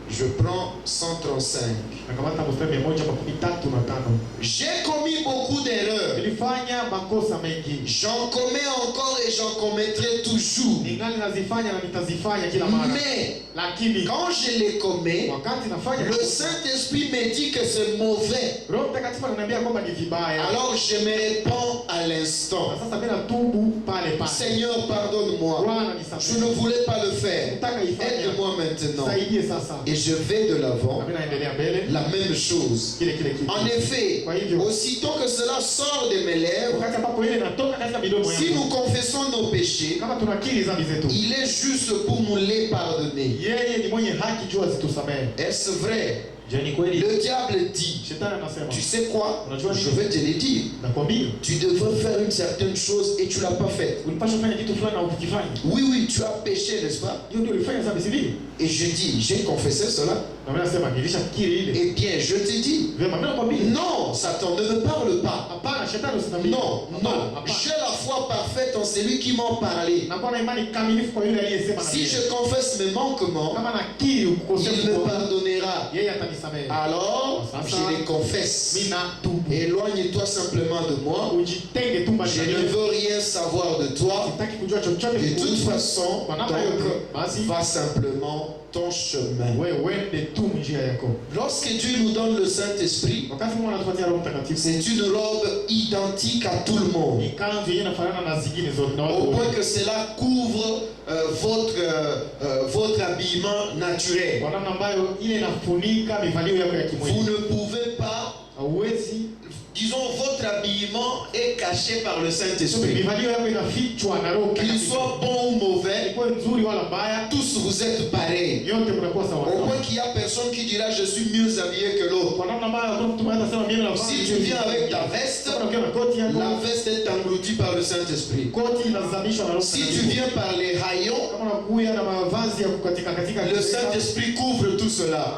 Je prends 135. J'ai commis beaucoup d'erreurs. J'en commets encore et j'en commettrai toujours. Mais quand je les commets, le Saint-Esprit me dit que c'est mauvais. Alors je me réponds à l'instant. Seigneur, pardonne-moi. Je ne voulais pas le faire. Aide-moi maintenant. Et je vais de l'avant. La même chose. En effet, aussitôt que cela sort de mes lèvres, si nous confessons nos péchés, il est juste pour nous les pardonner. Est-ce vrai? Le diable dit, tu sais quoi? Je vais te le dire. Tu devrais faire une certaine chose et tu ne l'as pas faite. Oui, oui, tu as péché, n'est-ce pas? Et je dis, j'ai confessé cela. Eh bien, je te dis, non, Satan, ne me parle pas. Non, non, j'ai la foi parfaite en celui qui m'en parlait. Si je confesse mes manquements, il me pardonnera. Alors, je les confesse. Éloigne-toi simplement de moi. Je ne veux rien savoir de toi. De toute façon, donc, va simplement ton chemin. Lorsque Dieu nous donne le Saint-Esprit, c'est une robe identique à tout le monde. Au point que cela couvre votre habillement naturel. Vous ne pouvez pas, disons, votre habillement est caché par le Saint-Esprit. Qu'il soit bon ou mauvais, tous vous êtes pareils. Au point qu'il n'y a personne qui dira je suis mieux habillé que l'autre. Si tu viens avec ta veste, la veste est engloutie par le Saint-Esprit. Si tu viens par les haillons, le Saint-Esprit couvre tout cela.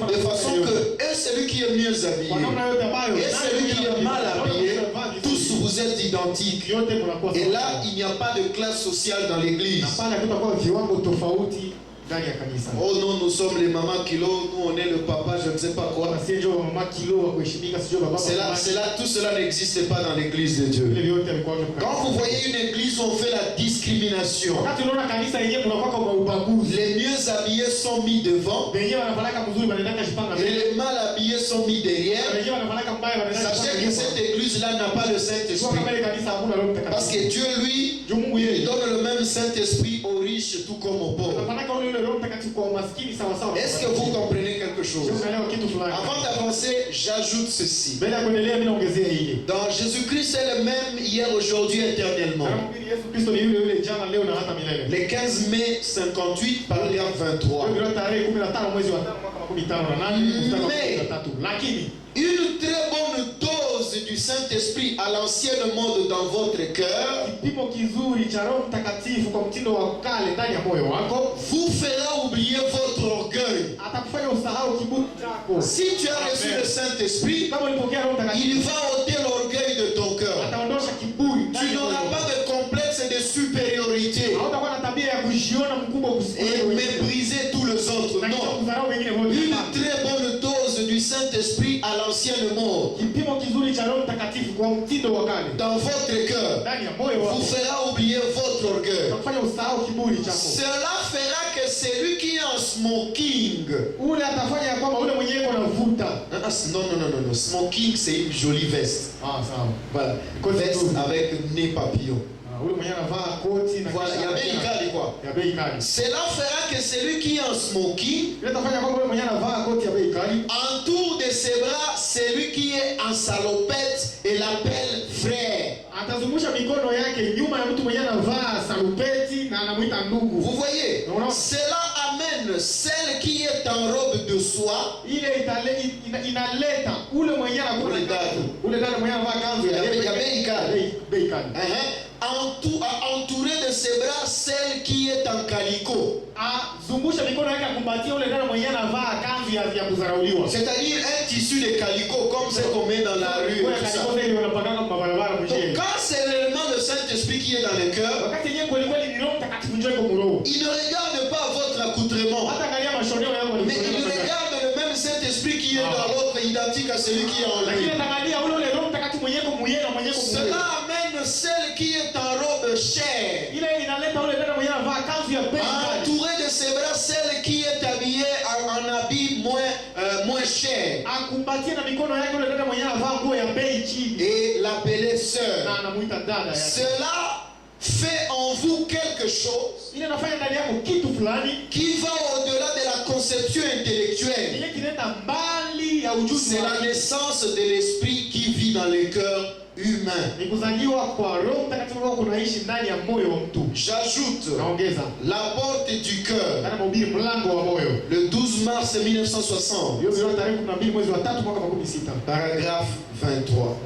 De façon que celui qui est mieux habillé et celui qui est mal habillé, tous vous êtes identiques. Et là, il n'y a pas de classe sociale dans l'église. Oh non, nous sommes les mamans kilo, nous on est le papa, je ne sais pas quoi. Tout cela n'existe pas dans l'église de Dieu. Quand vous voyez une église où on fait la discrimination, les mieux habillés sont mis devant et les mal habillés sont mis derrière. Sachez que cette église-là n'a pas le Saint-Esprit. Parce que Dieu, lui, il donne le même Saint-Esprit aux riches tout comme aux pauvres. Est-ce que vous comprenez quelque chose? Avant d'avancer, j'ajoute ceci. Dans Jésus-Christ est le même hier, aujourd'hui, éternellement. Le 15 mai 58, paragraphe 23. Mais une très bonne dose du Saint-Esprit à l'ancienne mode dans votre cœur vous fera oublier votre orgueil. Si tu as reçu le Saint-Esprit, il va ôter l'orgueil de ton cœur. Tu n'auras pas de complexe de supériorité et mépriser tous les autres. Non. Une très bonne dose du Saint-Esprit à l'ancienne mode dans votre cœur vous fera oublier votre orgueil. Cela fera que celui qui est en smoking, non, smoking c'est une jolie veste. Voilà, veste avec nez papillon. Voilà, il y a bien quoi. Cela fera que celui qui est en smoking entoure de ses bras celui qui est en salopette et l'appelle frère. Vous voyez, cela amène celle qui est en robe de soie. Entouré de ses bras celle qui est en calico. C'est-à-dire un tissu de calico comme ce qu'on met dans la rue. Donc, quand c'est l'élément de Saint-Esprit qui est dans le cœur, il ne regarde pas votre accoutrement, mais il regarde qui est dans l'autre identique à celui qui est en lui. Cela amène celle qui est en robe chère, entourée de ses bras celle qui est habillée en habit moins cher, et l'appeler sœur. Cela fait en vous quelque chose qui va au-delà de la conception intellectuelle. C'est la naissance de l'esprit qui vit dans le cœur humain. J'ajoute la porte du cœur. Le 12 mars 1960, paragraphe 23.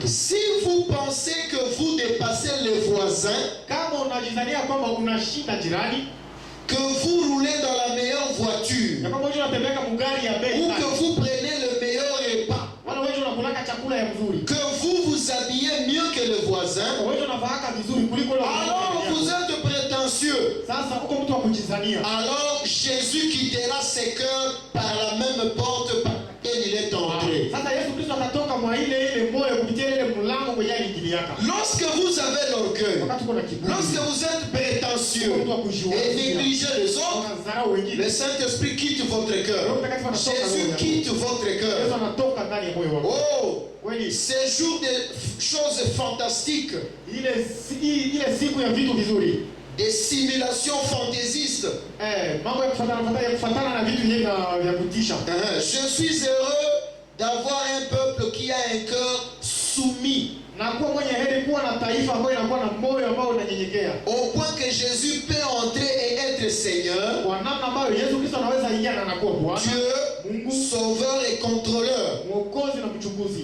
Si vous pensez que vous dépassez les voisins, que vous roulez dans la meilleure voiture, ou que vous prenez le meilleur repas, que vous vous habillez mieux que le voisin, alors vous êtes prétentieux. Alors Jésus quittera ses cœurs par la même porte par laquelle il est entré. Lorsque vous avez l'orgueil, lorsque vous êtes prétentieux et négligez les autres, le Saint-Esprit quitte votre cœur. Jésus quitte votre cœur. Oh, ces jours de choses fantastiques, des simulations fantaisistes. Je suis heureux d'avoir un peuple qui a un cœur soumis, au point que Jésus peut entrer et être Seigneur, Dieu, Sauveur et Contrôleur.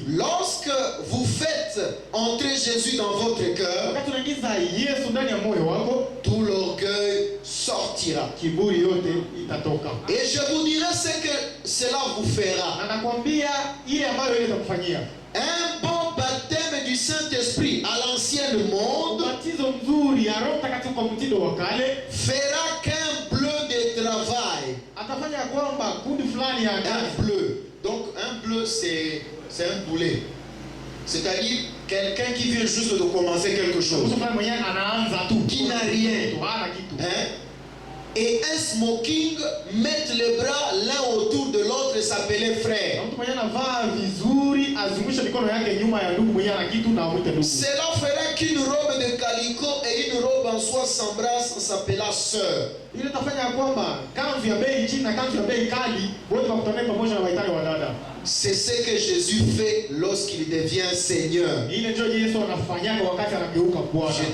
Lorsque vous faites entrer Jésus dans votre cœur, tout l'orgueil sortira. Et je vous dirai ce que cela vous fera. Un bon baptême du Saint-Esprit à l'ancienne monde fera qu'un bleu de travail. Un bleu. Donc un bleu c'est un boulet. C'est-à-dire quelqu'un qui vient juste de commencer quelque chose, qui n'a rien. Et un smoking, mettre les bras l'un autour de l'autre et s'appeler frère. Cela fera qu'une robe de calico et une robe en soie s'embrassent, s'appela sœur. C'est ce que Jésus fait lorsqu'il devient Seigneur. Je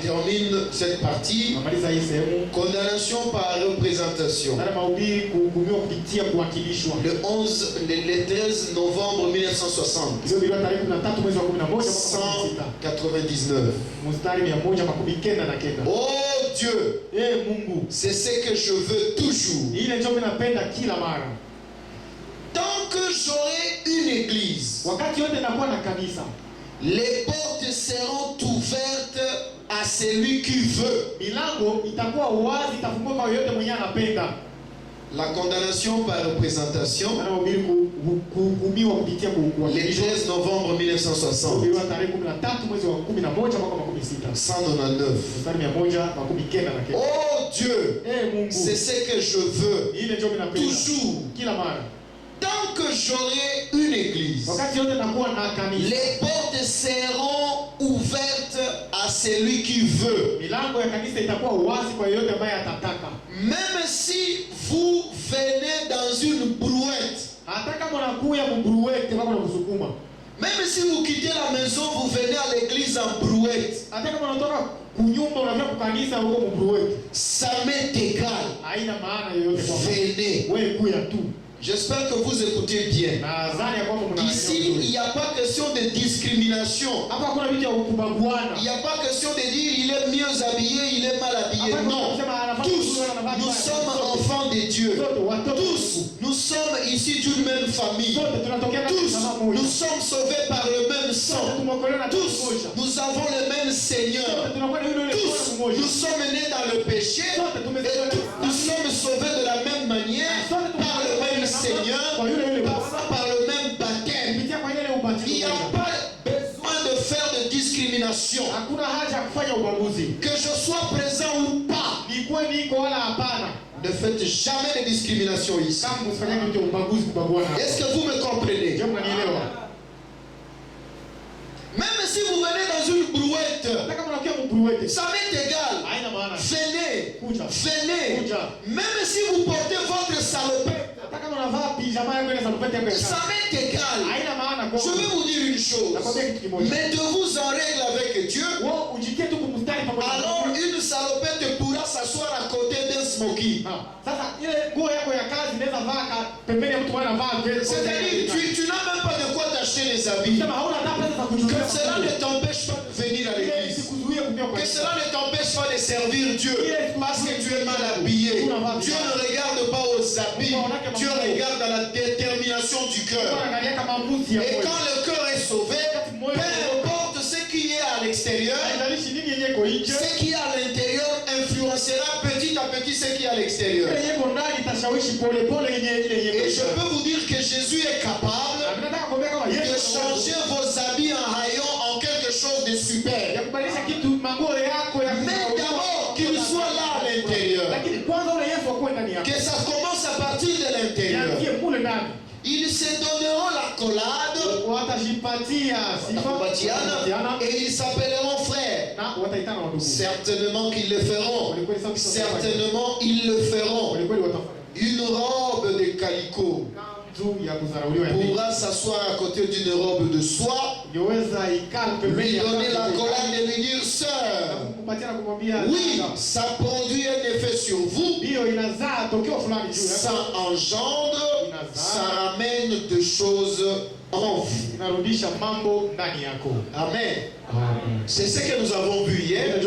termine cette partie. Condamnation par représentation. Le 13 novembre 1960. 199. Oh Dieu, c'est ce que je veux toujours. Tant que j'aurai une église, les portes seront ouvertes à celui qui veut. La condamnation par représentation, le 13 novembre 1960, 199. Oh Dieu, c'est ce que je veux toujours. Tant que j'aurai une église, les portes seront ouvertes à celui qui veut. Même si vous venez dans une brouette, même si vous quittez la maison, vous venez à l'église en brouette, ça m'est égal. Venez. J'espère que vous écoutez bien. Ici, il n'y a pas question de discrimination. Il n'y a pas question de dire il est mieux habillé, il est mal habillé. Non. Tous, nous sommes enfants de Dieu. Tous, nous sommes issus d'une même famille. Tous, nous sommes sauvés par le même sang. Tous, nous avons le même Seigneur. Tous, nous sommes nés dans le péché. Et nous sommes sauvés de la même manière par le même Seigneur, discrimination. Que je sois présent ou pas. Ne faites jamais de discrimination ici. Est-ce que vous me comprenez? Même si vous venez dans une brouette, ça m'est égal. Venez. Même si vous portez votre salopette, ça m'est égal. Je vais vous dire une chose. Mettez-vous en règle avec Dieu. Alors une salopette pourra s'asseoir à côté d'un smoky. C'est-à-dire, tu n'as même pas de quoi t'acheter les habits. Que cela ne t'empêche pas de venir à l'église. Que cela ne t'empêche pas de servir Dieu. Parce que tu es mal habillé. Dieu ne regarde pas aux habits. Dieu regarde à la détermination du cœur. Et quand le cœur est sauvé, peu importe ce qui est à l'extérieur, ce qui est à l'intérieur influencera petit à petit ce qui est à l'extérieur. Et je peux vous dire que Jésus est capable de changer vos habits en rayon en quelque chose de super. Mais d'abord qu'il soit là à l'intérieur. Que ça commence à partir de l'intérieur. Ils se donneront l'accolade et ils s'appelleront frères. Certainement qu'ils le feront. Certainement ils le feront. Une robe de calicot pourra s'asseoir à côté d'une robe de soie, lui donner l'accolade et lui dire: sœur, oui, ça produit un effet sur vous, ça engendre, ça ramène des choses en vous. Amen. C'est ce que nous avons vu hier.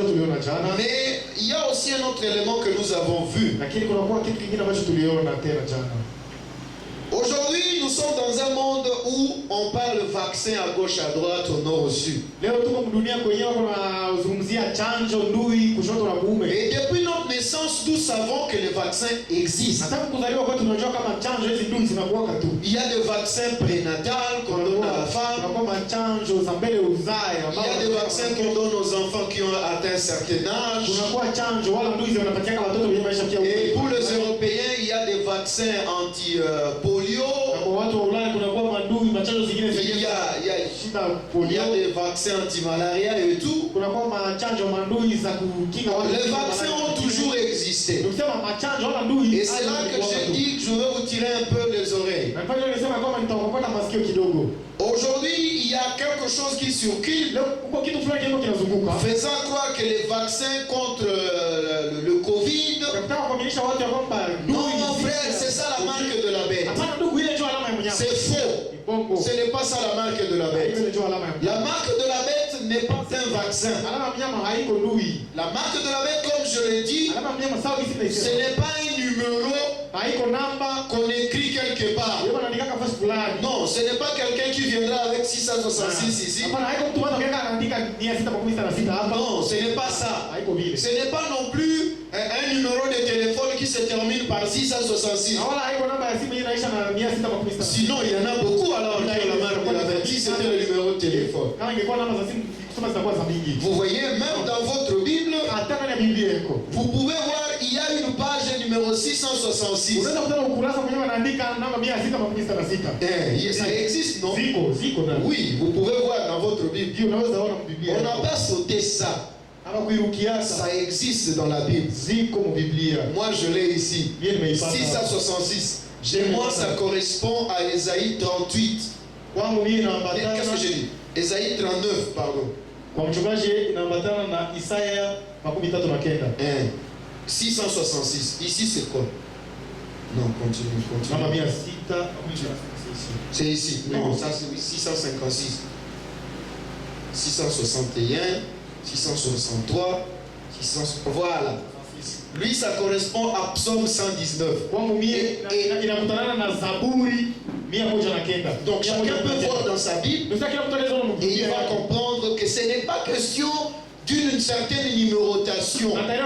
Mais il y a aussi un autre élément que nous avons vu. Aujourd'hui, nous sommes dans un monde où on parle vaccin à gauche, à droite, au nord, au sud. Et depuis notre naissance, nous savons que les vaccins existent. Il y a des vaccins prénatals qu'on donne à la femme. Il y a des vaccins qu'on donne aux enfants qui ont atteint un certain âge. Et pour les Européens, il y a des vaccins anti-polio. Il y a des vaccins anti-malaria et tout. Les vaccins ont toujours existé. Et c'est là que j'ai dit que je vais vous tirer un peu les oreilles. Aujourd'hui, il y a quelque chose qui circule, faisant croire que les vaccins contre le Covid. Non, mon frère, c'est ça la marque de la bête. C'est faux. Ce n'est pas ça la marque de la bête. La marque de la bête n'est pas un vaccin. La marque de la bête, comme je l'ai dit, ce n'est pas un numéro qu'on écrit quelque part. Non, ce n'est pas quelqu'un qui viendra avec 666 ici. Non, ce n'est pas ça. Ce n'est pas non plus un numéro de téléphone qui se termine par 666. Sinon, il y en a beaucoup alors qui ont la marque de la bête. Si c'était le numéro de téléphone. Vous voyez, même dans votre Bible, vous pouvez voir, il y a une page numéro 666. Ça existe, non? Oui, vous pouvez voir dans votre Bible. On n'a pas sauté ça. Ça existe dans la Bible. Moi, je l'ai ici. 666. Chez moi, ça correspond à Ésaïe 38. Qu'est-ce que j'ai dit? Ésaïe 39, pardon. 666. Ici, c'est quoi? Non, continue. C'est ici. Non, ça c'est 656. 661, 663, 600. Voilà. Lui, ça correspond à Psaume 119. Donc chacun peut voir dans sa Bible et il va comprendre que ce n'est pas question d'une certaine numérotation. Mais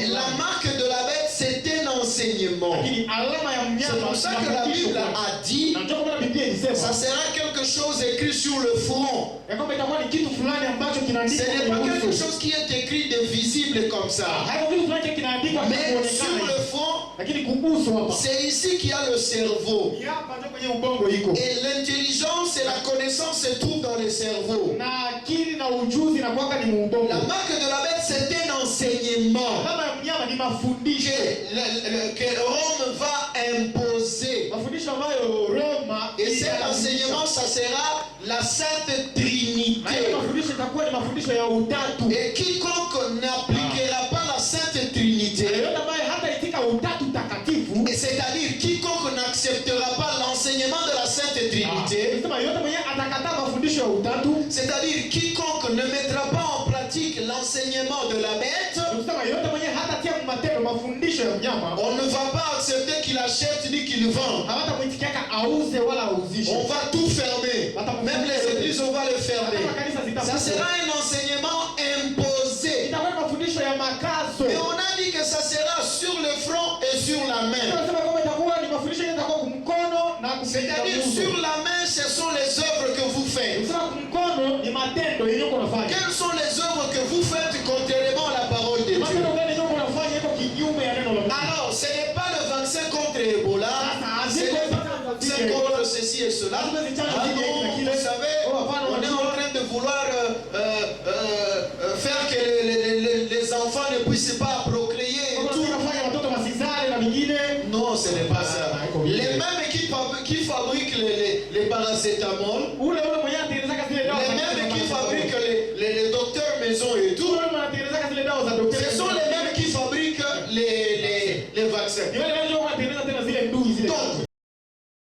la marque de la bête, c'est un enseignement. C'est pour ça que la Bible a dit, ça sera quelque chose écrit sur le front. Ce n'est pas quelque chose qui est écrit de visible comme ça. Mais sur le front, c'est ici qu'il y a le cerveau. Et l'intelligence et la connaissance se trouvent dans le cerveau. La marque de la bête, c'est un enseignement que Rome va imposer. Et cet enseignement, ça sera la Sainte Trinité. Et quiconque n'appliquera pas la Sainte Trinité, et c'est-à-dire quiconque n'acceptera pas l'enseignement de la Sainte Trinité, c'est-à-dire quiconque ne mettra pas en pratique l'enseignement de la bête, on ne va pas accepter qu'il achète ni qu'il vende. On va tout fermer. Même les églises, on va les fermer. Ça sera un enseignement imposé. Mais on a dit que ça sera sur le front et sur la main. C'est-à-dire sur la main, ce sont les œuvres que vous faites. Quelles sont les œuvres que vous faites contrairement à la parole de Dieu? Alors, ce n'est pas le vaccin contre Ebola, c'est le vaccin contre ceci et cela. Ah non, vous savez, on est en train de vouloir faire que les enfants ne puissent pas procréer et tout. Non, ce n'est pas ça. Les mêmes qui fabriquent les paracétamol, les mêmes qui fabriquent les docteurs maison et tout,